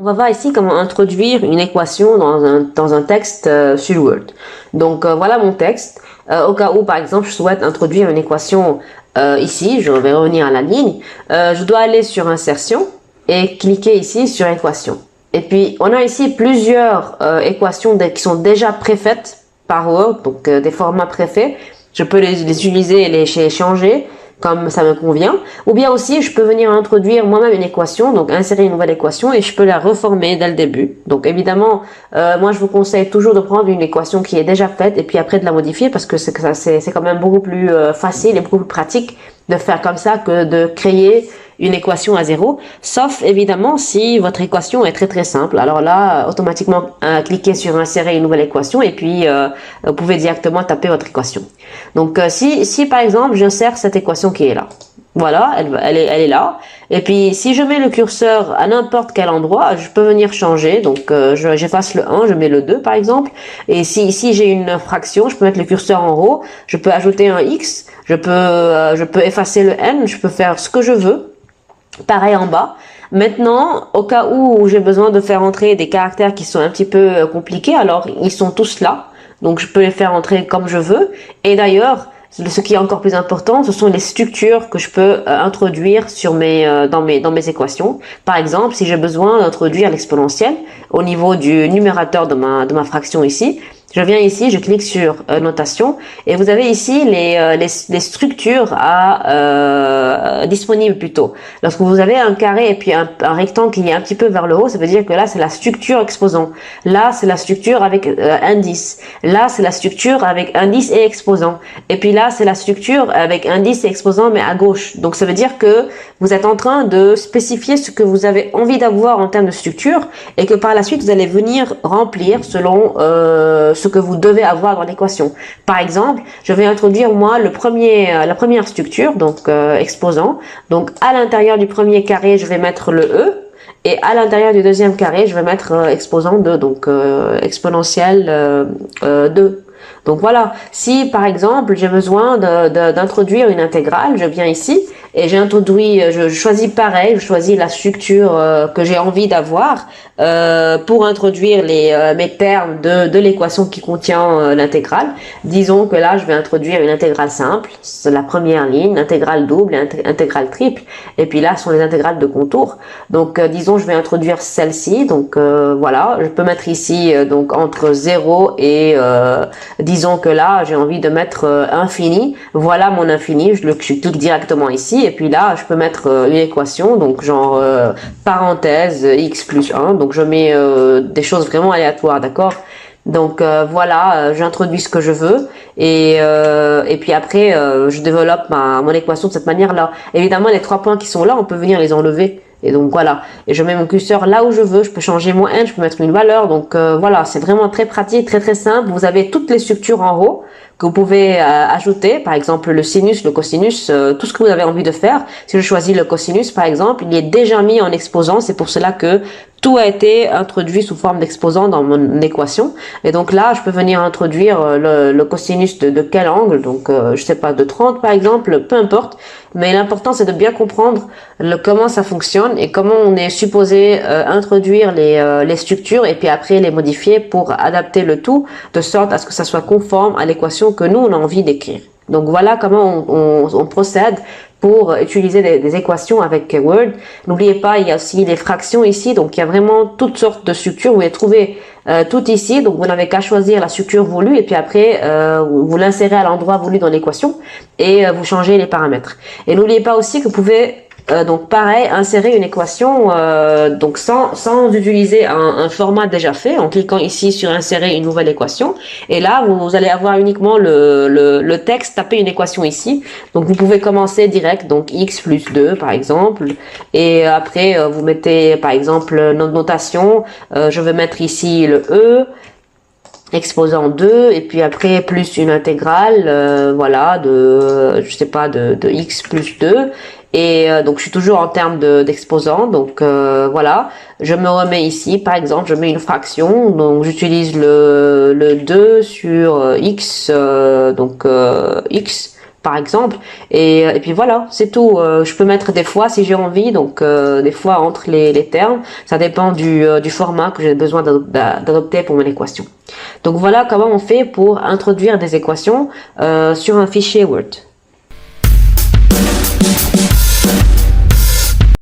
va voir ici comment introduire une équation dans un texte sur Word. Donc voilà mon texte. Au cas où par exemple je souhaite introduire une équation ici, je vais revenir à la ligne, je dois aller sur insertion et cliquer ici sur équation. Et puis on a ici plusieurs équations qui sont déjà préfaites par Word, donc des formats préfaits. Je peux les utiliser et les changer comme ça me convient, ou bien aussi je peux venir introduire moi-même une équation, donc insérer une nouvelle équation et je peux la reformer dès le début. Donc évidemment, moi je vous conseille toujours de prendre une équation qui est déjà faite et puis après de la modifier parce que c'est quand même beaucoup plus facile et beaucoup plus pratique de faire comme ça que de créer une équation à zéro, sauf évidemment si votre équation est très très simple. Alors là, automatiquement, cliquez sur insérer une nouvelle équation et puis vous pouvez directement taper votre équation. Donc si par exemple j'insère cette équation qui est là, voilà, elle est là. Et puis si je mets le curseur à n'importe quel endroit, je peux venir changer. Donc j'efface le 1, je mets le 2 par exemple. Et si j'ai une fraction, je peux mettre le curseur en haut, je peux ajouter un x, je peux effacer le n, je peux faire ce que je veux. Pareil en bas. Maintenant, au cas où j'ai besoin de faire entrer des caractères qui sont un petit peu compliqués, alors ils sont tous là. Donc je peux les faire entrer comme je veux. Et d'ailleurs, ce qui est encore plus important, ce sont les structures que je peux introduire sur dans mes équations. Par exemple, si j'ai besoin d'introduire l'exponentielle au niveau du numérateur de ma fraction ici, je viens ici, je clique sur notation et vous avez ici les structures disponibles plutôt. Lorsque vous avez un carré et puis un rectangle qui est un petit peu vers le haut, ça veut dire que là c'est la structure exposant. Là c'est la structure avec indice. Là c'est la structure avec indice et exposant. Et puis là c'est la structure avec indice et exposant mais à gauche. Donc ça veut dire que vous êtes en train de spécifier ce que vous avez envie d'avoir en termes de structure et que par la suite vous allez venir remplir selon ce que vous devez avoir dans l'équation. Par exemple, je vais introduire moi la première structure, donc exposant. Donc à l'intérieur du premier carré, je vais mettre le E. Et à l'intérieur du deuxième carré, je vais mettre exposant 2, donc exponentielle 2. Donc voilà, si par exemple j'ai besoin d'introduire une intégrale, je viens ici et je choisis pareil, je choisis la structure que j'ai envie d'avoir pour introduire mes termes de l'équation qui contient l'intégrale. Disons que là je vais introduire une intégrale simple, c'est la première ligne, intégrale double et intégrale triple, et puis là ce sont les intégrales de contour. Donc disons je vais introduire celle-ci, donc voilà, je peux mettre ici donc entre 0 et disons que là j'ai envie de mettre infini, voilà mon infini, je clique directement ici et puis là je peux mettre une équation, donc genre parenthèse x plus 1, donc je mets des choses vraiment aléatoires, d'accord. Donc voilà, j'introduis ce que je veux et puis après je développe mon équation de cette manière-là. Évidemment les 3 points qui sont là, on peut venir les enlever. Et donc voilà, et je mets mon curseur là où je veux, je peux changer mon n, je peux mettre une valeur, donc voilà, c'est vraiment très pratique, très très simple. Vous avez toutes les structures en haut que vous pouvez ajouter, par exemple le sinus, le cosinus, tout ce que vous avez envie de faire. Si je choisis le cosinus par exemple, il est déjà mis en exposant, c'est pour cela que tout a été introduit sous forme d'exposant dans mon équation. Et donc là, je peux venir introduire le cosinus de quel angle, donc je sais pas, de 30 par exemple, peu importe. Mais l'important c'est de bien comprendre comment ça fonctionne et comment on est supposé introduire les structures et puis après les modifier pour adapter le tout de sorte à ce que ça soit conforme à l'équation que nous on a envie d'écrire. Donc voilà comment on procède pour utiliser des équations avec Word. N'oubliez pas, il y a aussi les fractions ici, donc il y a vraiment toutes sortes de structures. Vous les trouvez tout ici, donc vous n'avez qu'à choisir la structure voulue et puis après vous l'insérez à l'endroit voulu dans l'équation et vous changez les paramètres. Et n'oubliez pas aussi que vous pouvez donc pareil, insérer une équation donc sans utiliser un format déjà fait, en cliquant ici sur insérer une nouvelle équation. Et là, vous allez avoir uniquement le texte, taper une équation ici. Donc vous pouvez commencer direct, donc x plus 2 par exemple. Et après, vous mettez par exemple notre notation. Je vais mettre ici le E. Exposant 2 et puis après plus une intégrale voilà je sais pas de x plus 2 et donc je suis toujours en termes d'exposant donc voilà, je me remets ici par exemple, je mets une fraction, donc j'utilise le 2 sur x donc x par exemple, et puis voilà, c'est tout. Je peux mettre des fois si j'ai envie, donc des fois entre les termes, ça dépend du format que j'ai besoin d'adopter pour mon équation. Donc voilà comment on fait pour introduire des équations sur un fichier Word.